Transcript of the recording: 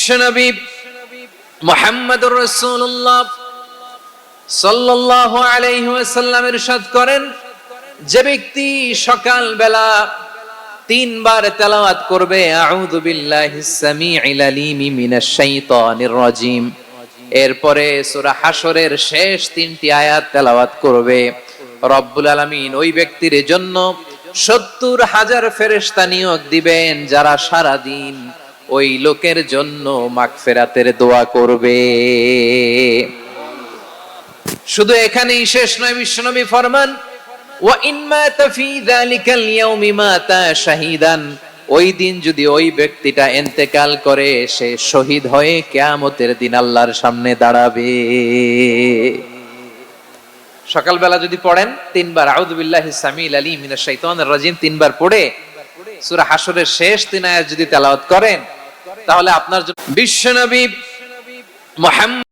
বিশ্বনবী মুহাম্মদুর রাসূলুল্লাহ সাল্লাল্লাহু আলাইহি ওয়াসাল্লাম ইরশাদ করেন, যে ব্যক্তি সকাল বেলা 3 বার তেলাওয়াত করবে আউযু বিল্লাহিস সামিউল আলিম মিনাশ শাইতানির রাজিম, এরপরে সূরা হাশরের শেষ 3টি আয়াত তেলাওয়াত করবে, রব্বুল আলামিন ওই ব্যক্তির জন্য 70,000 ফেরেশতা নিয়োগ দিবেন যারা সারা দিন ওই লোকের জন্য মাগফিরাতের দোয়া করবে। শুধু এখানেই শেষ নয়, বিশ্বনবী ফরমান ওয়া ইন মাতা ফি যালিকাল ইয়াউমি মাতা শাহীদান, ওই দিন যদি ওই ব্যক্তিটা ইন্তেকাল করে সে শহীদ হয়ে কিয়ামতের দিন আল্লাহর সামনে দাঁড়াবে। সকালবেলা যদি পড়েন 3 বার আউযু বিল্লাহিস সামিউল আলিম মিনাশ শাইতানির রাজিম 3 বার পড়ে সূরা হাশরের শেষ 3 আয়াত যদি তেলাওয়াত করেন, তাহলে আপনার জন্য বিশ্বনবী মুহাম্মদ